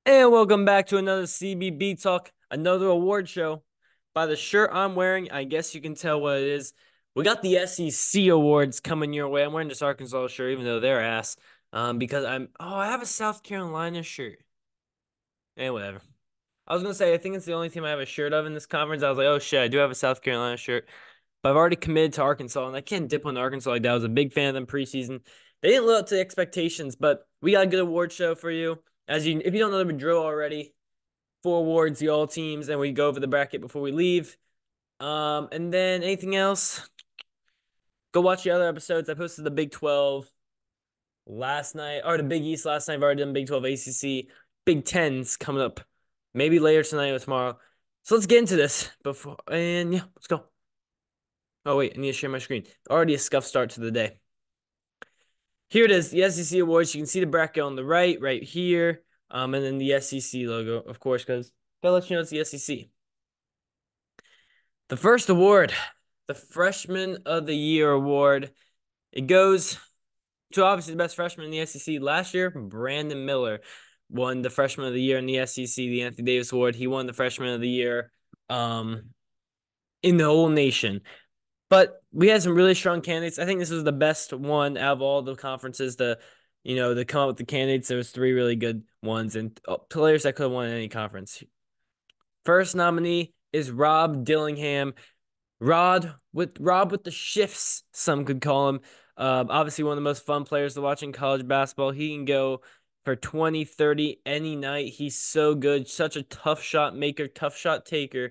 And welcome back to another CBB Talk, another award show. By the shirt I'm wearing, I guess you can tell what it is. We got the SEC awards coming your way. I'm wearing this Arkansas shirt, even though they're ass. Because I have a South Carolina shirt. Whatever. I was gonna say I think it's the only team I have a shirt of in this conference. I was like, oh shit, I do have a South Carolina shirt, but I've already committed to Arkansas, and I can't dip on Arkansas like that. I was a big fan of them preseason. They didn't live up to expectations, but we got a good award show for you. If you don't know the drill already, four awards, the all teams, and we go over the bracket before we leave. And then anything else? Go watch the other episodes. I posted the Big 12 last night, or the Big East last night. I've already done Big 12 ACC. Big Ten's coming up, maybe later tonight or tomorrow. So let's get into this before, and yeah, let's go. Oh wait, I need to share my screen. Already a scuff start to the day. Here it is, the SEC awards. You can see the bracket on the right here. And then the SEC logo, of course, because gotta let you know it's the SEC. The first award, the Freshman of the Year award. It goes to obviously the best freshman in the SEC last year. Brandon Miller won the Freshman of the Year in the SEC, the Anthony Davis Award. He won the Freshman of the Year in the whole nation. But we had some really strong candidates. I think this was the best one out of all the conferences to come up with the candidates. There was three really good ones and players that could have won any conference. First nominee is Rob Dillingham. Rob with the shifts, some could call him. Obviously one of the most fun players to watch in college basketball. He can go for 20, 30 any night. He's so good, such a tough shot maker, tough shot taker.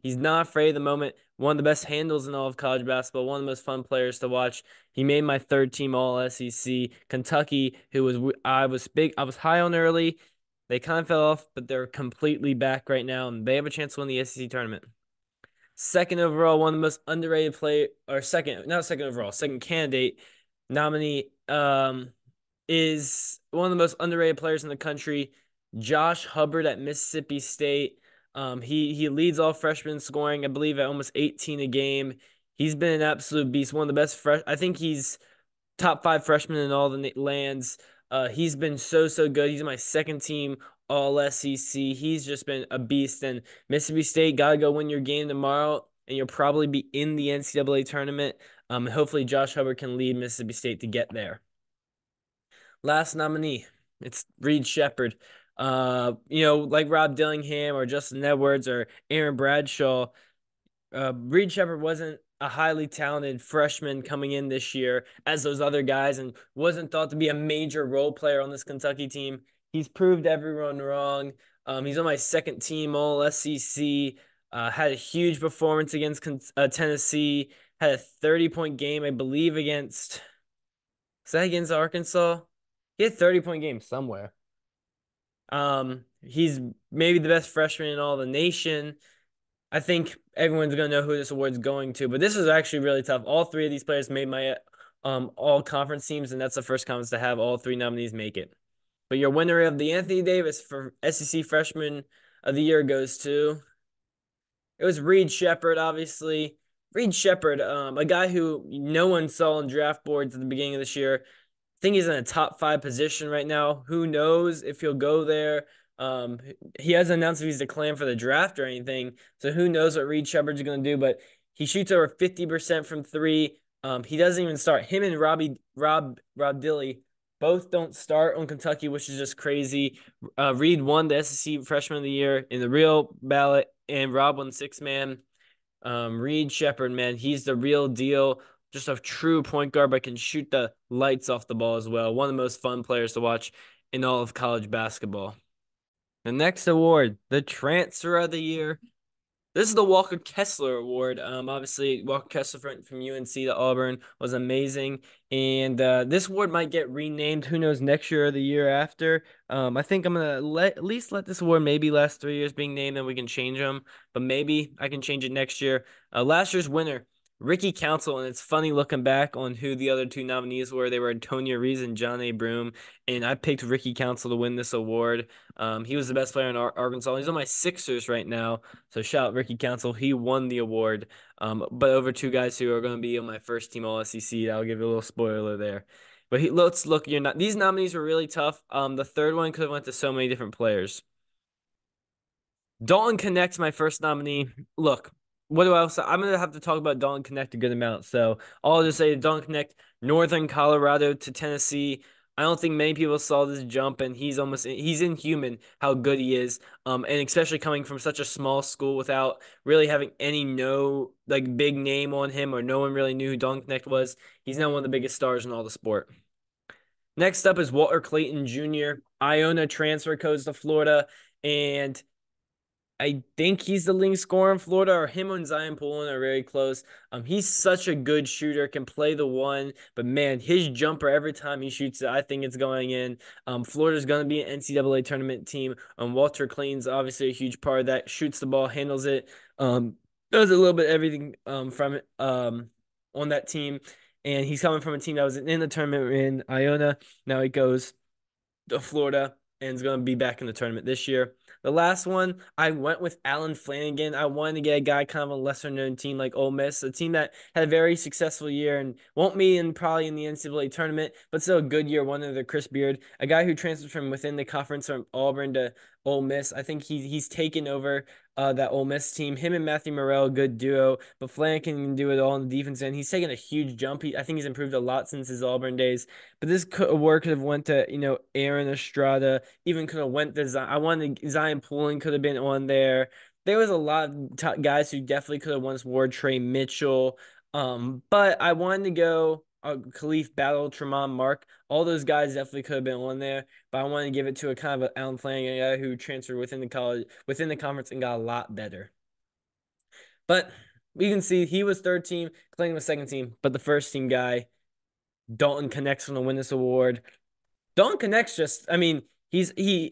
He's not afraid of the moment. One of the best handles in all of college basketball. One of the most fun players to watch. He made my third team All SEC. Kentucky, I was high on early. They kind of fell off, but they're completely back right now, and they have a chance to win the SEC tournament. Second overall, one of the most underrated second candidate nominee is one of the most underrated players in the country, Josh Hubbard at Mississippi State. He leads all freshmen scoring, I believe, at almost 18 a game. He's been an absolute beast, one of the best I think he's top five freshman in all the lands. He's been so good. He's my second team All SEC. He's just been a beast. And Mississippi State gotta go win your game tomorrow, and you'll probably be in the NCAA tournament. Hopefully Josh Hubbard can lead Mississippi State to get there. Last nominee, it's Reed Sheppard. Like Rob Dillingham or Justin Edwards or Aaron Bradshaw. Reed Sheppard wasn't a highly talented freshman coming in this year as those other guys and wasn't thought to be a major role player on this Kentucky team. He's proved everyone wrong. He's on my second team All SEC. Had a huge performance against Tennessee. Had a 30-point game, I believe, against Arkansas? He had a 30-point game somewhere. He's maybe the best freshman in all the nation. I think everyone's gonna know who this award's going to, but this is actually really tough. All three of these players made my all conference teams, and that's the first conference to have all three nominees make it. But your winner of the Anthony Davis for SEC Freshman of the Year goes to it was Reed Sheppard, obviously. Reed Sheppard, a guy who no one saw on draft boards at the beginning of this year. I think he's in a top five position right now. Who knows if he'll go there? Um, he hasn't announced if he's declared for the draft or anything. So who knows what Reed Sheppard's going to do? But he shoots over 50% from three. He doesn't even start. Him and Rob Dilly both don't start on Kentucky, which is just crazy. Reed won the SEC Freshman of the Year in the real ballot, and Rob won six man. Reed Sheppard, man, he's the real deal. Just a true point guard, but can shoot the lights off the ball as well. One of the most fun players to watch in all of college basketball. The next award, the Transfer of the Year. This is the Walker Kessler Award. Obviously, Walker Kessler from UNC to Auburn was amazing. And this award might get renamed, who knows, next year or the year after. I think I'm going to at least let this award maybe last 3 years being named, and we can change them. But maybe I can change it next year. Last year's winner, Ricky Council, and it's funny looking back on who the other two nominees were. They were Antonio Reeves and John A. Broome, and I picked Ricky Council to win this award. He was the best player in Arkansas. He's on my Sixers right now, so shout out Ricky Council. He won the award, but over two guys who are going to be on my first team All SEC. I'll give you a little spoiler there. But let's look. You're not. These nominees were really tough. The third one could have went to so many different players. Dalton Knecht, my first nominee. Look, what do I else? I'm gonna have to talk about Dalton Knecht a good amount. So I'll just say Dalton Knecht, Northern Colorado to Tennessee. I don't think many people saw this jump, and he's inhuman how good he is. And especially coming from such a small school without really having any no like big name on him, or no one really knew who Dalton Knecht was. He's now one of the biggest stars in all the sport. Next up is Walter Clayton Jr. Iona transfer codes to Florida, and I think he's the leading scorer in Florida, or him and Zion Poulin are very close. He's such a good shooter, can play the one, but man, his jumper every time he shoots it, I think it's going in. Florida's going to be an NCAA tournament team. Walter Clayton's obviously a huge part of that. Shoots the ball, handles it, does a little bit of everything from it on that team. And he's coming from a team that was in the tournament in Iona. Now he goes to Florida and is going to be back in the tournament this year. The last one, I went with Allen Flanigan. I wanted to get a guy kind of a lesser known team like Ole Miss, a team that had a very successful year and won't be in probably in the NCAA tournament, but still a good year. One under Chris Beard, a guy who transferred from within the conference from Auburn to Ole Miss. I think he's taken over that Ole Miss team. Him and Matthew Morrell, a good duo, but Flanigan can do it all on the defense end. He's taken a huge jump. I think he's improved a lot since his Auburn days. But this award could have went to Aaron Estrada. Even could have went to Zion. I wanted Zion Pooling could have been on there. There was a lot of guys who definitely could have won this award. Trey Mitchell. But I wanted to go Khalif Battle, Tremont Mark. All those guys definitely could have been on there. But I wanted to give it to a kind of Allen Flanigan guy who transferred within the conference and got a lot better. But we can see he was third team, Clayton was second team, but the first team guy, Dalton Knecht's going to win this award. Dalton Knecht's I mean,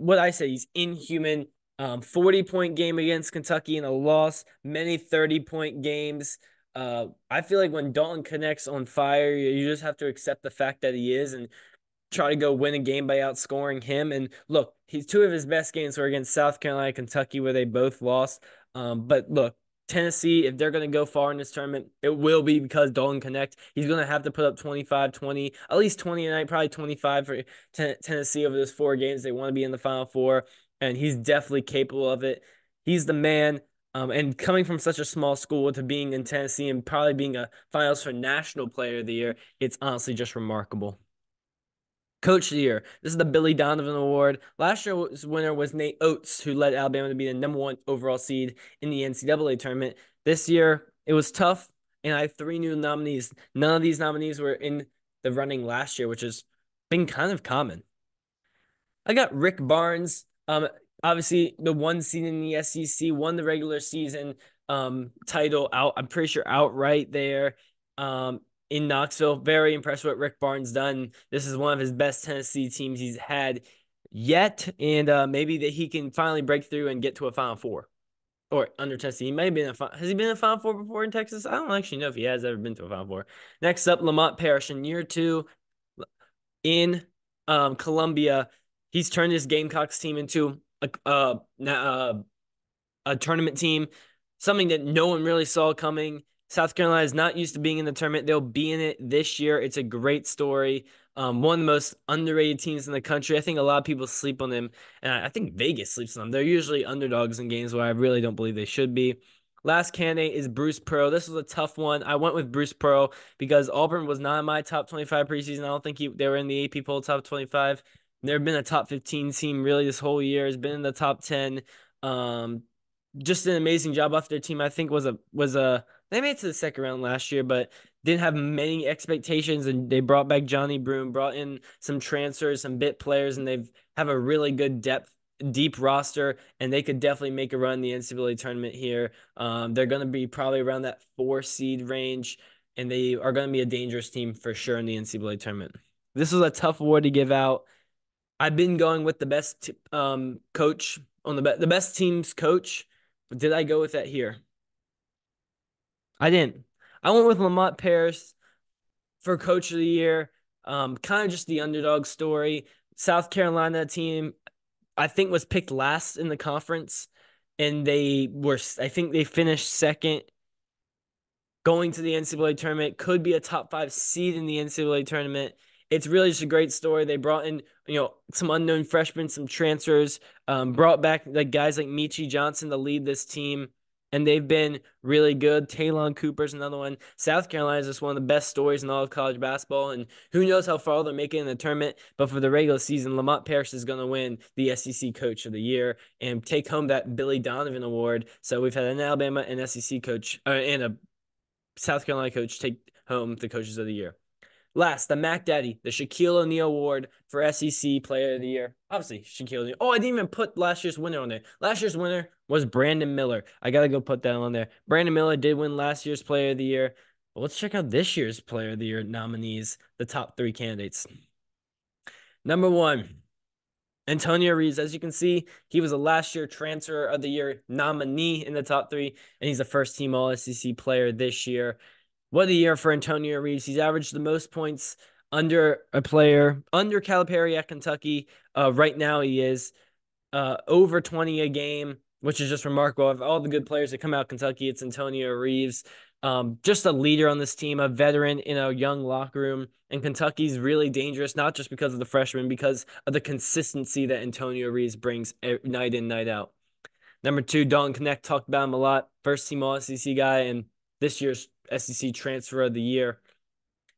what I say, he's inhuman. 40-point game against Kentucky in a loss, many 30-point games. I feel like when Dalton Knecht's on fire, you just have to accept the fact that he is and try to go win a game by outscoring him. And look, two of his best games were against South Carolina, Kentucky, where they both lost. But look, Tennessee, if they're going to go far in this tournament, it will be because Dalton Knecht. He's going to have to put up 25, 20, at least 20 a night, probably 25 for Tennessee over those 4 games. They want to be in the Final Four, and he's definitely capable of it. He's the man. And coming from such a small school to being in Tennessee and probably being a Finals for National Player of the Year, it's honestly just remarkable. Coach of the Year. This is the Billy Donovan Award. Last year's winner was Nate Oates, who led Alabama to be the #1 overall seed in the NCAA tournament. This year, it was tough, and I have 3 new nominees. None of these nominees were in the running last year, which has been kind of common. I got Rick Barnes. Obviously the 1 seed in the SEC, won the regular season title out. I'm pretty sure outright there. In Knoxville. Very impressed with what Rick Barnes done. This is one of his best Tennessee teams he's had yet, and maybe that he can finally break through and get to a Final Four. Or under Tennessee. He may have been has he been in a Final Four before in Texas? I don't actually know if he has ever been to a Final Four. Next up, Lamont Parrish in year 2 in Columbia. He's turned his Gamecocks team into a tournament team, something that no one really saw coming. South Carolina is not used to being in the tournament. They'll be in it this year. It's a great story. One of the most underrated teams in the country. I think a lot of people sleep on them, and I think Vegas sleeps on them. They're usually underdogs in games where I really don't believe they should be. Last candidate is Bruce Pearl. This was a tough one. I went with Bruce Pearl because Auburn was not in my top 25 preseason. I don't think they were in the AP poll top 25. Never been a top 15 team really this whole year. Has been in the top 10. Just an amazing job off their team. I think was a they made it to the second round last year, but didn't have many expectations. And they brought back Johnny Broome, brought in some transfers, some bit players, and they've have a really good deep roster, and they could definitely make a run in the NCAA tournament here. They're going to be probably around that 4 seed range, and they are going to be a dangerous team for sure in the NCAA tournament. This was a tough award to give out. I've been going with the best coach on the best team's coach, but did I go with that here? I didn't. I went with Lamont Paris for Coach of the Year. Kind of just the underdog story. South Carolina team, I think, was picked last in the conference, and I think they finished second going to the NCAA tournament. Could be a top 5 seed in the NCAA tournament. It's really just a great story. They brought in, some unknown freshmen, some transfers, brought back like guys like Michi Johnson to lead this team, and they've been really good. Talon Cooper's another one. South Carolina is just one of the best stories in all of college basketball, and who knows how far they're making in the tournament. But for the regular season, Lamont Paris is going to win the SEC Coach of the Year and take home that Billy Donovan Award. So we've had an Alabama and SEC coach and a South Carolina coach take home the Coaches of the Year. Last, the Mac Daddy, the Shaquille O'Neal Award for SEC Player of the Year. Obviously, Shaquille O'Neal. Oh, I didn't even put last year's winner on there. Last year's winner was Brandon Miller. I got to go put that on there. Brandon Miller did win last year's Player of the Year. But let's check out this year's Player of the Year nominees, the top 3 candidates. Number 1, Antonio Reeves. As you can see, he was a last year Transfer of the Year nominee in the top 3, and he's a first-team All-SEC player this year. What a year for Antonio Reeves. He's averaged the most points under a player, under Calipari at Kentucky. Right now he is over 20 a game, which is just remarkable. Of all the good players that come out of Kentucky, it's Antonio Reeves. Just a leader on this team, a veteran in a young locker room. And Kentucky's really dangerous, not just because of the freshmen, because of the consistency that Antonio Reeves brings night in, night out. Number 2, Dalton Knecht, talked about him a lot. First team All-SEC guy and this year's SEC Transfer of the Year.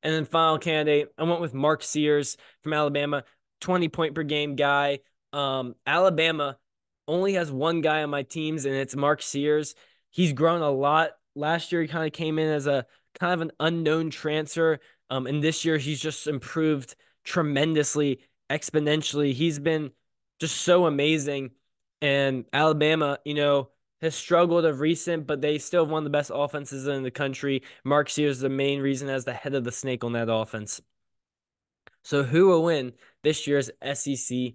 And then final candidate, I went with Mark Sears from Alabama, 20-point per game guy. Alabama only has one guy on my teams, and it's Mark Sears. He's grown a lot. Last year, he kind of came in as a kind of an unknown transfer. And this year, he's just improved tremendously, exponentially. He's been just so amazing. And Alabama, has struggled of recent, but they still have one of the best offenses in the country. Mark Sears is the main reason as the head of the snake on that offense. So who will win this year's SEC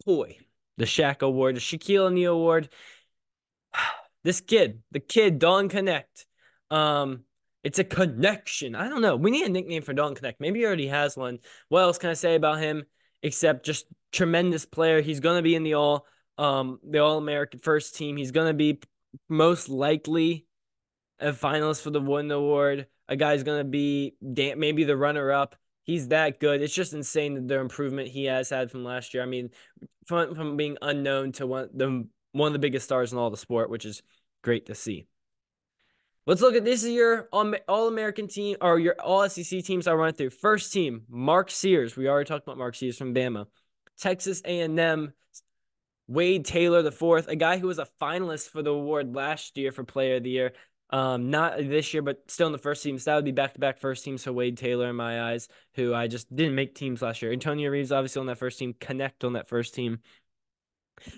Boy? The Shaq Award, the Shaquille O'Neal Award. This kid, the kid, Dalton Knecht. It's a connection. I don't know. We need a nickname for Dalton Knecht. Maybe he already has one. What else can I say about him except just tremendous player? He's going to be in the All-American first team. He's going to be most likely a finalist for the Wooden Award. A guy's going to be maybe the runner-up. He's that good. It's just insane the improvement he has had from last year. I mean, from being unknown to one of the biggest stars in all the sport, which is great to see. Let's look at this year All-American team, or your All-SEC teams I run through. First team, Mark Sears. We already talked about Mark Sears from Bama. Texas A&M, Wade Taylor IV, a guy who was a finalist for the award last year for Player of the Year. Not this year, but still in the first team. So that would be back-to-back first teams for Wade Taylor in my eyes, who I just didn't make teams last year. Antonio Reeves, obviously, on that first team. Knecht on that first team.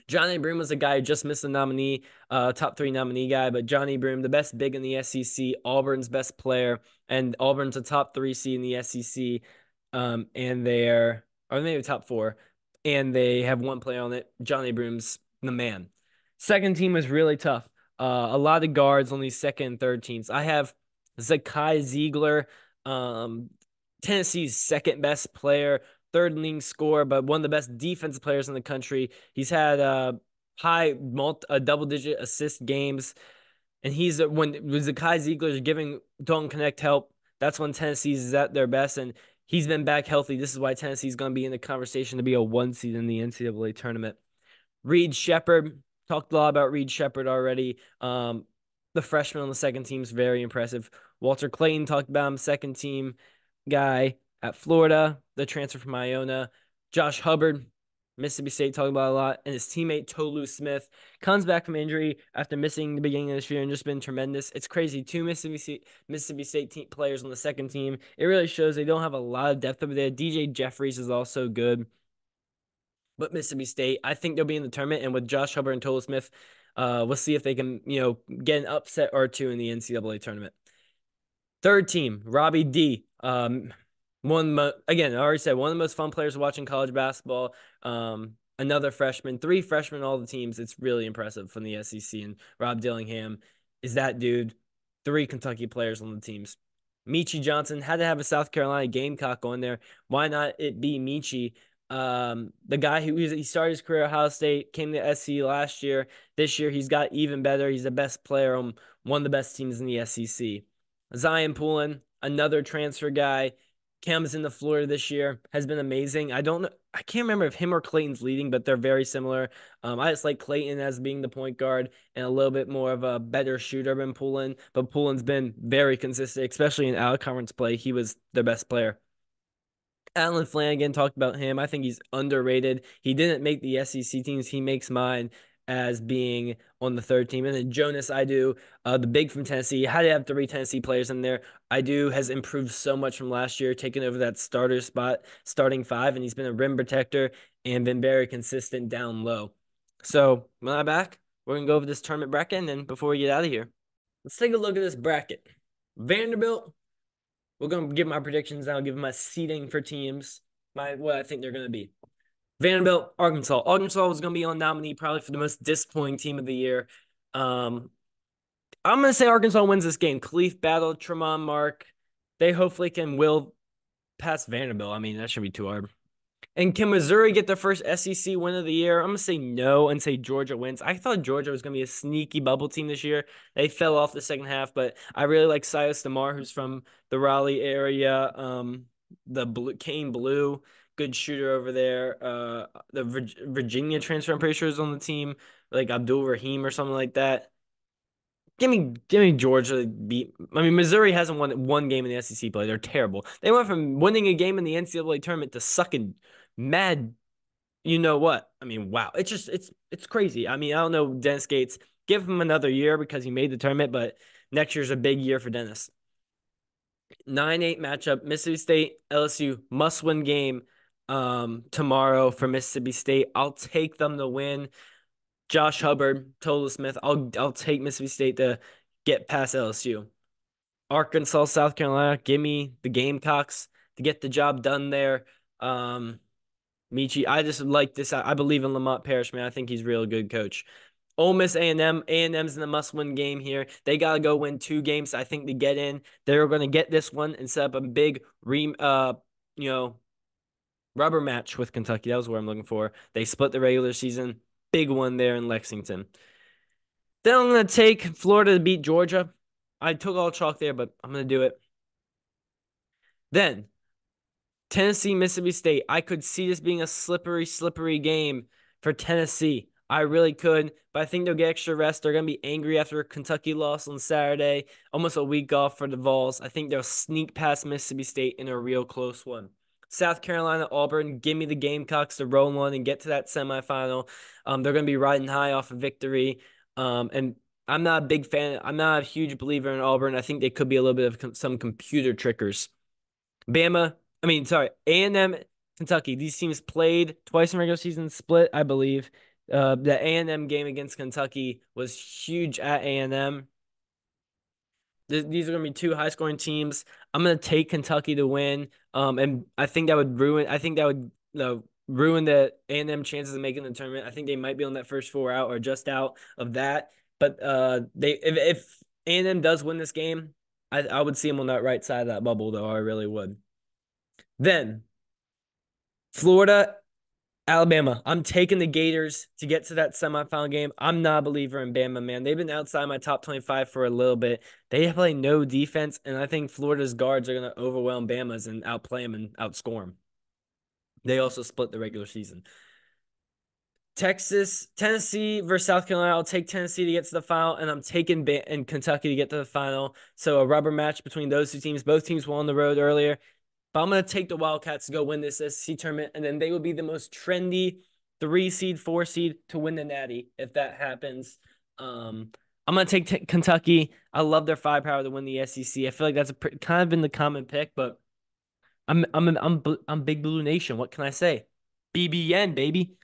Johnny Broome was a guy who just missed the nominee, top 3 nominee guy, but Johnny Broome, the best big in the SEC, Auburn's best player, and Auburn's a top 3 seed in the SEC, and they're, or maybe top 4, and they have one player on it. Johnny Broome's the man. Second team was really tough. A lot of guards on these second and third teams. I have Zakai Ziegler, Tennessee's second best player, third leading scorer, but one of the best defensive players in the country. He's had double-digit assist games, and when Zakai Ziegler is giving Dalton Knecht help, that's when Tennessee's at their best, and he's been back healthy. This is why Tennessee's going to be in the conversation to be a 1 seed in the NCAA tournament. Reed Sheppard, talked a lot about Reed Sheppard already. The freshman on the second team is very impressive. Walter Clayton, talked about him, second team guy at Florida, the transfer from Iona. Josh Hubbard, Mississippi State, talked about a lot. And his teammate, Tolu Smith, comes back from injury after missing the beginning of this year and just been tremendous. It's crazy. 2 Mississippi State players on the second team. It really shows they don't have a lot of depth over there. DJ Jeffries is also good. But Mississippi State, I think they'll be in the tournament. And with Josh Hubbard and Tolu Smith, we'll see if they can, get an upset or 2 in the NCAA tournament. Third team, Robbie D. Again, I already said, one of the most fun players watching college basketball. Another freshman, 3 freshmen, all the teams. It's really impressive from the SEC. And Rob Dillingham is that dude. 3 Kentucky players on the teams. Michi Johnson had to have a South Carolina Gamecock on there. Why not it be Michi? The guy he started his career at Ohio State, came to SC last year. This year, he's got even better. He's the best player on one of the best teams in the SEC. Zion Poulin, another transfer guy. Cam's in the Florida this year has been amazing. I don't know. I can't remember if him or Clayton's leading, but they're very similar. I just like Clayton as being the point guard and a little bit more of a better shooter than Poulin. But Poulin's been very consistent, especially in out of conference play. He was their best player. Alan Flanagan talked about him. I think he's underrated. He didn't make the SEC teams. He makes mine as being on the third team. And then Jonas, I do, the big from Tennessee. Had to have three Tennessee players in there. I do has improved so much from last year, taking over that starter spot, starting five, and he's been a rim protector and been very consistent down low. So when I'm back, we're gonna go over this tournament bracket, and then before we get out of here, let's take a look at this bracket. Vanderbilt, we're going to give my predictions. I'll give my seeding for teams, what I think they're going to be. Vanderbilt, Arkansas. Arkansas was going to be on nominee probably for the most disappointing team of the year. I'm going to say Arkansas wins this game. Khalif battle, Tremont Mark. They hopefully can will pass Vanderbilt. I mean, that should be too hard. And can Missouri get their first SEC win of the year? I'm going to say no and say Georgia wins. I thought Georgia was going to be a sneaky bubble team this year. They fell off the second half, but I really like Silas DeMar, who's from the Raleigh area. The Kane Blue, good shooter over there. The Virginia transfer, I'm pretty sure, is on the team, like Abdul Rahim or something like that. Give me Georgia beat. I mean, Missouri hasn't won one game in the SEC play. They're terrible. They went from winning a game in the NCAA tournament to sucking mad. You know what? I mean, wow. It's crazy. I mean, I don't know Dennis Gates. Give him another year because he made the tournament, but next year's a big year for Dennis. 9-8 matchup. Mississippi State, LSU must-win game tomorrow for Mississippi State. I'll take them to win. Josh Hubbard, Tola Smith. I'll take Mississippi State to get past LSU. Arkansas, South Carolina. Give me the Gamecocks to get the job done there. Michi, I just like this. I believe in Lamont Parrish, man. I think he's a real good coach. Ole Miss A&M. A&M's in a must-win game here. They got to go win 2 games, I think, to get in. They're going to get this one and set up a big rubber match with Kentucky. That was what I'm looking for. They split the regular season. Big one there in Lexington. Then I'm going to take Florida to beat Georgia. I took all chalk there, but I'm going to do it. Then Tennessee, Mississippi State. I could see this being a slippery game for Tennessee. I really could, but I think they'll get extra rest. They're going to be angry after Kentucky loss on Saturday. Almost a week off for the Vols. I think they'll sneak past Mississippi State in a real close one. South Carolina, Auburn, give me the Gamecocks to roll on and get to that semifinal. They're going to be riding high off of victory. And I'm not a big fan. I'm not a huge believer in Auburn. I think they could be a little bit of some computer trickers. A&M, Kentucky. These teams played twice in regular season, split, I believe. The A&M game against Kentucky was huge at A&M. These are going to be 2 high-scoring teams. I'm going to take Kentucky to win. And I think that would ruin. I think that would ruin the A&M chances of making the tournament. I think they might be on that first 4 out or just out of that. But if A&M does win this game, I would see them on that right side of that bubble, though. I really would. Then Florida, Alabama. I'm taking the Gators to get to that semifinal game. I'm not a believer in Bama, man. They've been outside my top 25 for a little bit. They play no defense, and I think Florida's guards are going to overwhelm Bama's and outplay them and outscore them. They also split the regular season. Tennessee versus South Carolina. I'll take Tennessee to get to the final, and I'm taking Kentucky to get to the final. So a rubber match between those 2 teams. Both teams were on the road earlier. But I'm going to take the Wildcats to go win this SEC tournament, and then they will be the most trendy 3 seed, 4 seed to win the Natty if that happens. I'm going to take Kentucky. I love their firepower to win the SEC. I feel like that's kind of been the common pick, but I'm Big Blue Nation. What can I say? BBN, baby.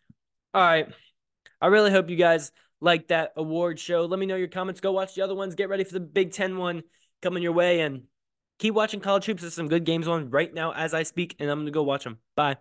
All right. I really hope you guys like that award show. Let me know your comments. Go watch the other ones. Get ready for the Big Ten one coming your way, and keep watching College Hoops. There's some good games on right now as I speak, and I'm going to go watch them. Bye.